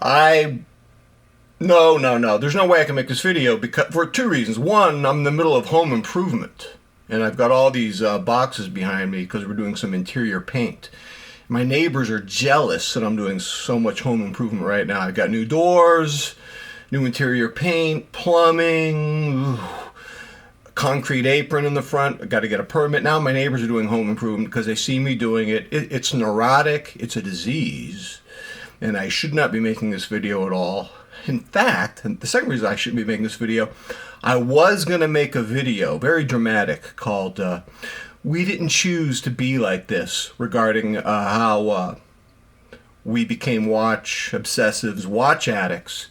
I no. There's no way I can make this video because for two reasons. One, I'm in the middle of home improvement, and I've got all these boxes behind me because we're doing some interior paint. My neighbors are jealous that I'm doing so much home improvement right now. I've got new doors, new interior paint, plumbing, concrete apron in the front. I got to get a permit. Now my neighbors are doing home improvement because they see me doing it. It's neurotic. It's a disease. And I should not be making this video at all. In fact, and the second reason I shouldn't be making this video, I was going to make a video, very dramatic, called We Didn't Choose to Be Like This, regarding how we became watch obsessives, watch addicts.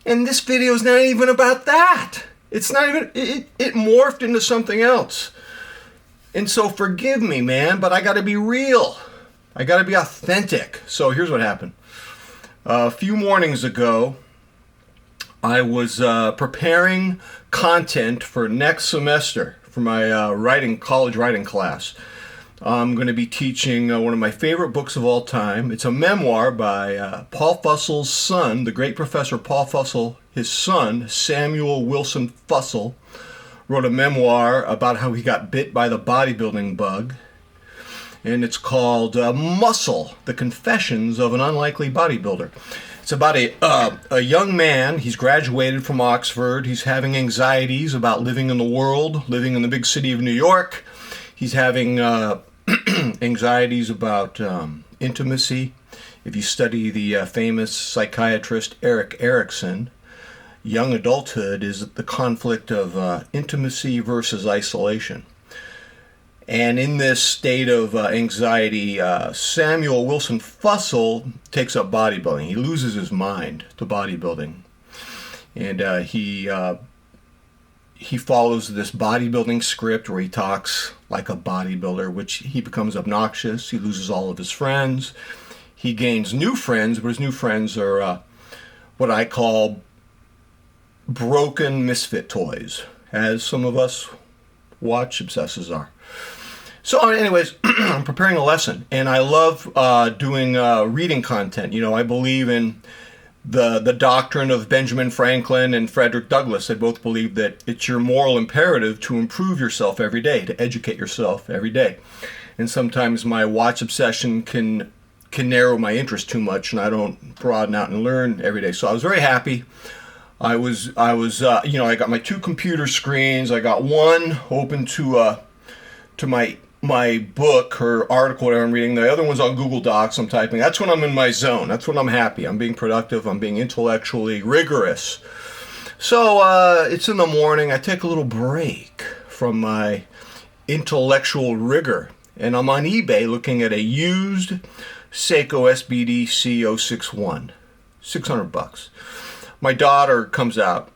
And this video is not even about that. It's not even, it morphed into something else. And so forgive me, man, but I got to be real. I got to be authentic. So here's what happened. A few mornings ago, I was preparing content for next semester for my college writing class. I'm going to be teaching one of my favorite books of all time. It's a memoir by Paul Fussel's son, the great professor Paul Fussell. His son, Samuel Wilson Fussell, wrote a memoir about how he got bit by the bodybuilding bug. And it's called Muscle, The Confessions of an Unlikely Bodybuilder. It's about a young man. He's graduated from Oxford. He's having anxieties about living in the world, living in the big city of New York. He's having anxieties about intimacy. If you study the famous psychiatrist Erik Erikson, young adulthood is the conflict of intimacy versus isolation. And in this state of anxiety, Samuel Wilson Fussell takes up bodybuilding. He loses his mind to bodybuilding. And he follows this bodybuilding script where he talks like a bodybuilder, which he becomes obnoxious. He loses all of his friends. He gains new friends, but his new friends are what I call broken misfit toys, as some of us watch obsessives are. So anyways, I'm preparing a lesson, and I love doing reading content. You know, I believe in the doctrine of Benjamin Franklin and Frederick Douglass. They both believe that it's your moral imperative to improve yourself every day, to educate yourself every day. And sometimes my watch obsession can narrow my interest too much, and I don't broaden out and learn every day. So I was very happy. I was I got my two computer screens. I got one open to my book or article that I'm reading. The other one's on Google Docs. I'm typing. That's when I'm in my zone. That's when I'm happy. I'm being productive. I'm being intellectually rigorous. So it's in the morning. I take a little break from my intellectual rigor, and I'm on eBay looking at a used Seiko SBD C061, $600. My daughter comes out,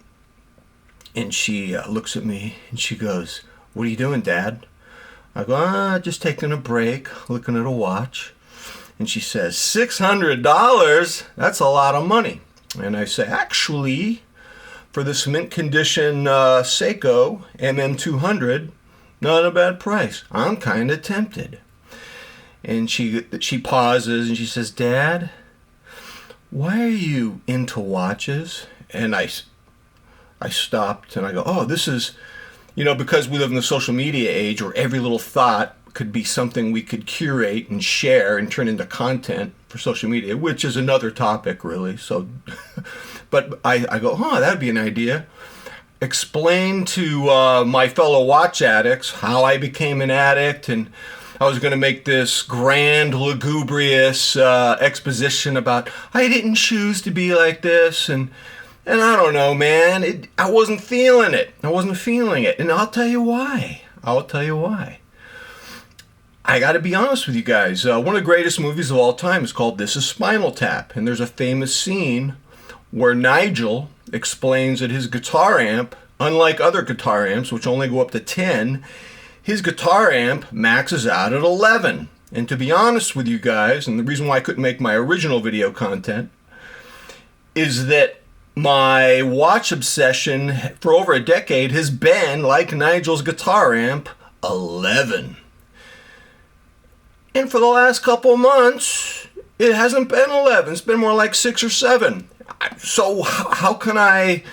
and she looks at me, and she goes, "What are you doing, Dad?" I go, just taking a break, looking at a watch. And she says, $600? That's a lot of money. And I say, actually, for this mint condition Seiko MM200, not a bad price. I'm kind of tempted. And she pauses and she says, Dad, why are you into watches? And I stopped and I go, oh, this is... because we live in the social media age where every little thought could be something we could curate and share and turn into content for social media, which is another topic, really. So, but I go, that'd be an idea. Explain to my fellow watch addicts how I became an addict, and I was going to make this grand, lugubrious exposition about I didn't choose to be like this, and I don't know, man. I wasn't feeling it. I wasn't feeling it. And I'll tell you why. I got to be honest with you guys. One of the greatest movies of all time is called This Is Spinal Tap. And there's a famous scene where Nigel explains that his guitar amp, unlike other guitar amps, which only go up to 10, his guitar amp maxes out at 11. And to be honest with you guys, and the reason why I couldn't make my original video content, is that my watch obsession for over a decade has been, like Nigel's guitar amp, 11. And for the last couple months, It hasn't been 11. It's been more like 6 or 7. So how can I,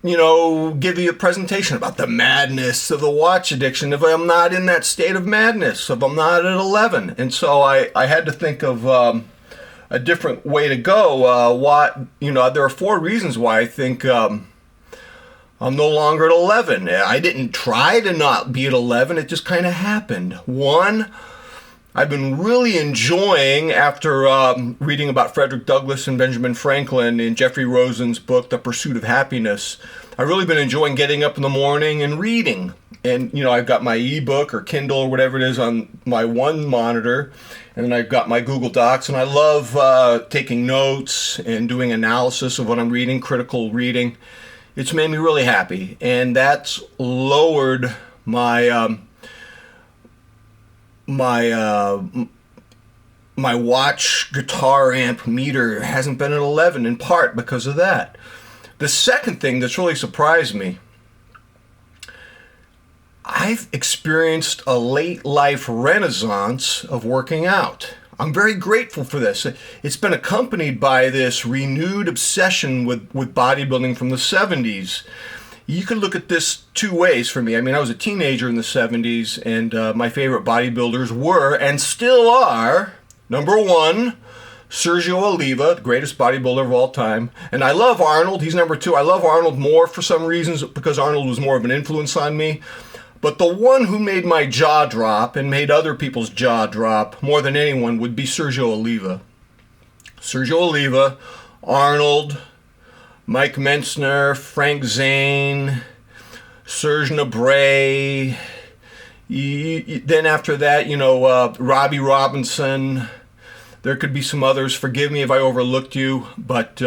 give you a presentation about the madness of the watch addiction if I'm not in that state of madness, if I'm not at 11? And so I had to think of a different way to go. There are 4 reasons why I think I'm no longer at 11. I didn't try to not be at 11. It just kind of happened. 1, I've been really enjoying, after reading about Frederick Douglass and Benjamin Franklin in Jeffrey Rosen's book, The Pursuit of Happiness, I've really been enjoying getting up in the morning and reading. And, I've got my ebook or Kindle or whatever it is on my one monitor, and then I've got my Google Docs, and I love taking notes and doing analysis of what I'm reading, critical reading. It's made me really happy, and that's lowered my my watch guitar amp meter hasn't been at 11, in part because of that. The second thing that's really surprised me, I've experienced a late life renaissance of working out. I'm very grateful for this. It's been accompanied by this renewed obsession with bodybuilding from the 70s. You could look at this 2 ways for me. I mean, I was a teenager in the 70s, and my favorite bodybuilders were, and still are, number 1, Sergio Oliva, the greatest bodybuilder of all time. And I love Arnold. He's number 2. I love Arnold more for some reasons, because Arnold was more of an influence on me. But the one who made my jaw drop and made other people's jaw drop more than anyone would be Sergio Oliva. Sergio Oliva, Arnold, Mike Mentzner, Frank Zane, Serge Nabray. Then after that, Robbie Robinson. There could be some others. Forgive me if I overlooked you. But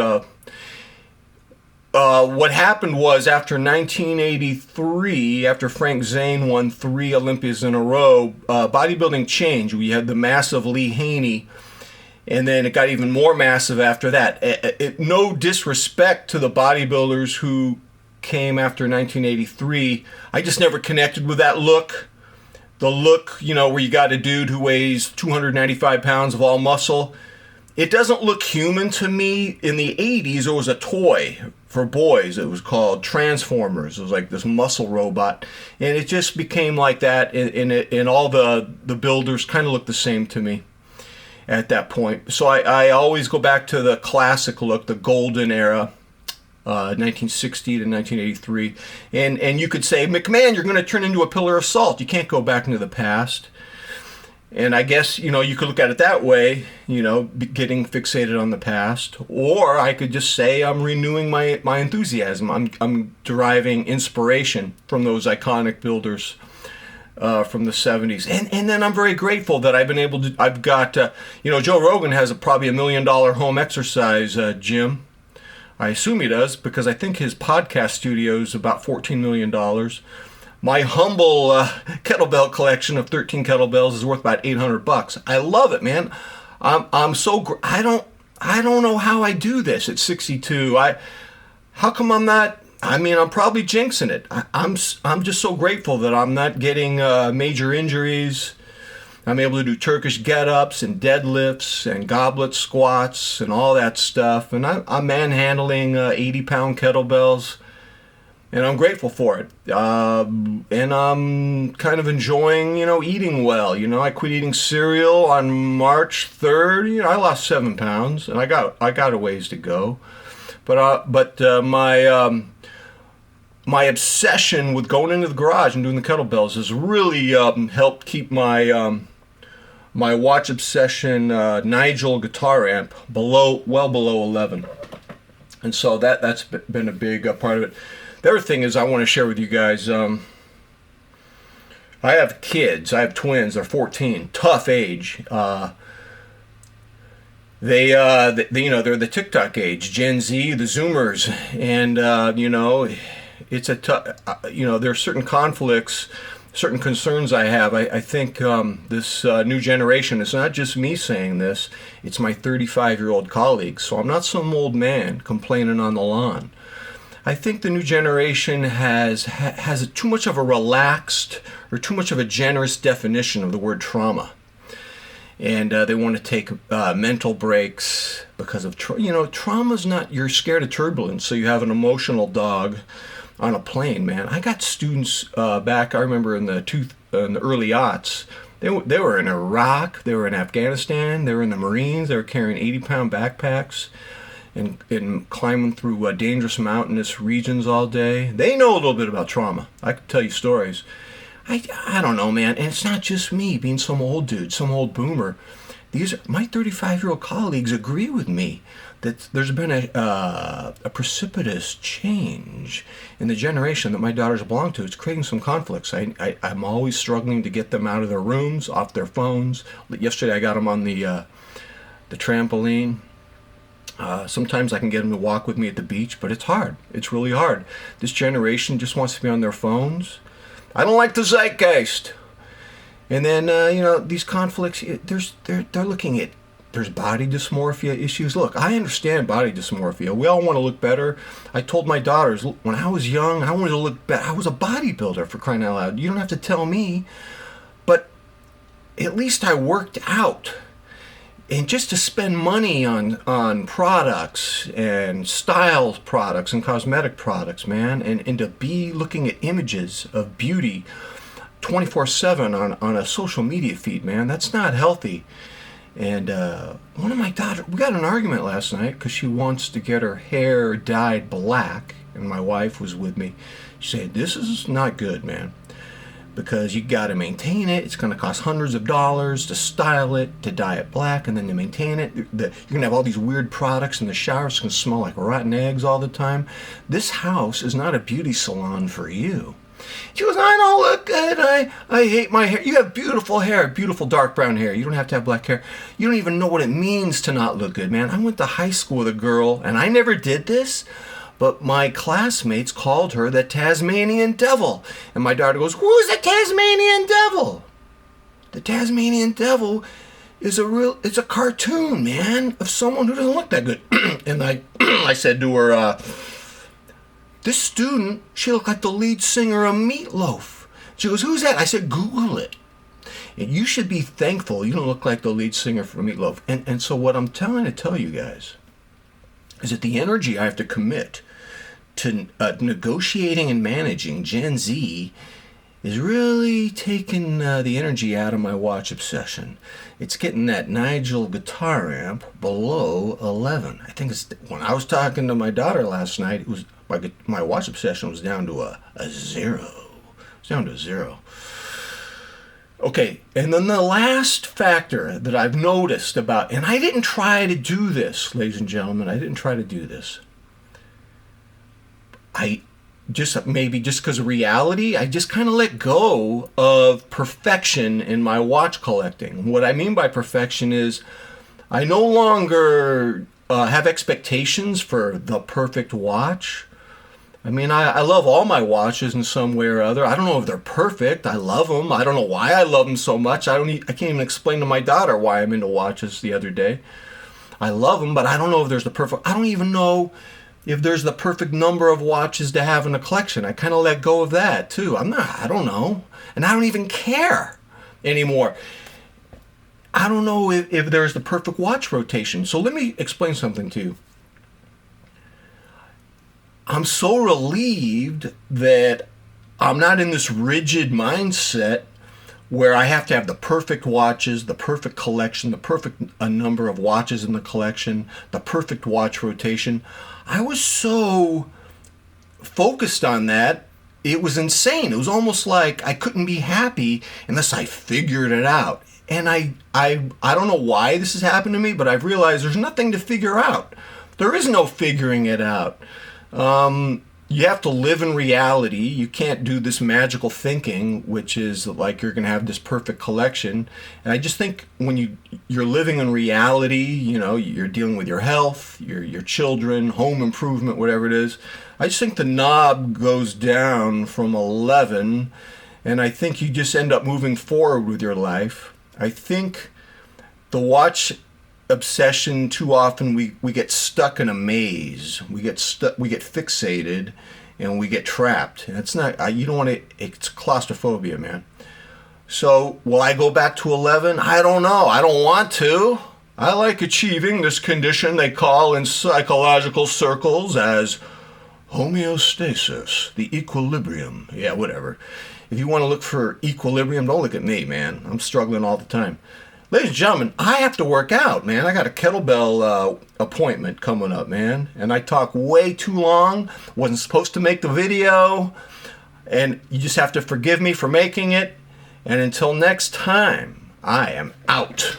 what happened was, after 1983, after Frank Zane won 3 Olympias in a row, bodybuilding changed. We had the massive Lee Haney, and then it got even more massive after that. No disrespect to the bodybuilders who came after 1983. I just never connected with that look. The look, where you got a dude who weighs 295 pounds of all muscle. It doesn't look human to me. In the 80s, it was a toy for boys. It was called Transformers. It was like this muscle robot. And it just became like that. And all the builders kind of looked the same to me at that point. So I always go back to the classic look, the golden era, 1960 to 1983. And you could say, McMahon, you're going to turn into a pillar of salt. You can't go back into the past. And I guess, you could look at it that way, getting fixated on the past. Or I could just say I'm renewing my enthusiasm. I'm deriving inspiration from those iconic builders from the 70s. And then I'm very grateful that I've been able to, I've got, Joe Rogan has probably $1 million home exercise gym. I assume he does, because I think his podcast studio is about $14 million. My humble kettlebell collection of 13 kettlebells is worth about $800. I love it, man. I'm so I don't know how I do this at 62. How come I'm not? I mean, I'm probably jinxing it. I'm just so grateful that I'm not getting major injuries. I'm able to do Turkish get-ups and deadlifts and goblet squats and all that stuff. And I'm manhandling 80-pound kettlebells. And I'm grateful for it. And I'm kind of enjoying, eating well. I quit eating cereal on March 3rd. I lost 7 pounds, and I got a ways to go. But my obsession with going into the garage and doing the kettlebells has really helped keep my my watch obsession Nigel guitar amp well below 11. And so that's been a big part of it. The other thing is I want to share with you guys, I have kids. I have twins. They're 14. Tough age. They're the TikTok age, Gen Z, the Zoomers, and it's a tough. There are certain conflicts, certain concerns I have. I think this new generation. It's not just me saying this. It's my 35-year-old colleagues. So I'm not some old man complaining on the lawn. I think the new generation has too much of a relaxed or too much of a generous definition of the word trauma. and they want to take mental breaks because of trauma's not, you're scared of turbulence, so you have an emotional dog on a plane, man. I got students back, I remember in the early aughts, they were in Iraq, they were in Afghanistan, they were in the Marines, they were carrying 80-pound backpacks and climbing through dangerous mountainous regions all day. They know a little bit about trauma. I could tell you stories. I don't know, man. And it's not just me being some old dude, some old boomer. My 35-year-old colleagues agree with me that there's been a precipitous change in the generation that my daughters belong to. It's creating some conflicts. I'm always struggling to get them out of their rooms, off their phones. Yesterday I got them on the trampoline. Sometimes I can get them to walk with me at the beach, but it's hard. It's really hard. This generation just wants to be on their phones. I don't like the zeitgeist. And then, these conflicts, they're looking at, there's body dysmorphia issues. Look, I understand body dysmorphia. We all want to look better. I told my daughters, when I was young, I wanted to look better. I was a bodybuilder, for crying out loud. You don't have to tell me. But at least I worked out. And just to spend money on products and style products and cosmetic products, man, and to be looking at images of beauty 24/7 on a social media feed, man, that's not healthy. And one of my daughters, we got in an argument last night because she wants to get her hair dyed black, and my wife was with me. She said, "This is not good, man, because you got to maintain it. It's going to cost hundreds of dollars to style it, to dye it black, and then to maintain it. You're going to have all these weird products in the shower. It's going to smell like rotten eggs all the time. This house is not a beauty salon for you." She goes, "I don't look good. I hate my hair." You have beautiful hair, beautiful dark brown hair. You don't have to have black hair. You don't even know what it means to not look good, man. I went to high school with a girl, and I never did this, but my classmates called her the Tasmanian Devil. And my daughter goes, "Who's the Tasmanian Devil?" The Tasmanian Devil is it's a cartoon, man, of someone who doesn't look that good. And I said to her, "This student, she looked like the lead singer of Meatloaf." She goes, "Who's that?" I said, "Google it. And you should be thankful you don't look like the lead singer for Meatloaf." And so what I'm trying to tell you guys is that the energy I have to commit to negotiating and managing Gen Z is really taking the energy out of my watch obsession. It's getting that Nigel guitar amp below 11. I think when I was talking to my daughter last night, it was my watch obsession was down to a 0. It was down to a 0. Okay, and then the last factor that I've noticed about, and I didn't try to do this, ladies and gentlemen, I didn't try to do this. Maybe just because of reality, I just kind of let go of perfection in my watch collecting. What I mean by perfection is I no longer have expectations for the perfect watch. I mean, I love all my watches in some way or other. I don't know if they're perfect. I love them. I don't know why I love them so much. I can't even explain to my daughter why I'm into watches the other day. I love them, but I don't know if there's I don't even know if there's the perfect number of watches to have in a collection. I kind of let go of that too. I don't know. And I don't even care anymore. I don't know if there's the perfect watch rotation. So let me explain something to you. I'm so relieved that I'm not in this rigid mindset where I have to have the perfect watches, the perfect collection, the perfect number of watches in the collection, the perfect watch rotation. I was so focused on that, it was insane. It was almost like I couldn't be happy unless I figured it out. And I don't know why this has happened to me, but I've realized there's nothing to figure out. There is no figuring it out. You have to live in reality. You can't do this magical thinking, which is like you're going to have this perfect collection. And I just think when you're living in reality, you're dealing with your health, your children, home improvement, whatever it is. I just think the knob goes down from 11, and I think you just end up moving forward with your life. I think the watch obsession, too often we get stuck in a maze. We get fixated, and we get trapped. And it's not, you don't want to, it's claustrophobia, man. So will I go back to 11? I don't know. I don't want to. I like achieving this condition they call in psychological circles as homeostasis, the equilibrium. Yeah, whatever. If you want to look for equilibrium, don't look at me, man. I'm struggling all the time. Ladies and gentlemen, I have to work out, man. I got a kettlebell appointment coming up, man. And I talk way too long. Wasn't supposed to make the video. And you just have to forgive me for making it. And until next time, I am out.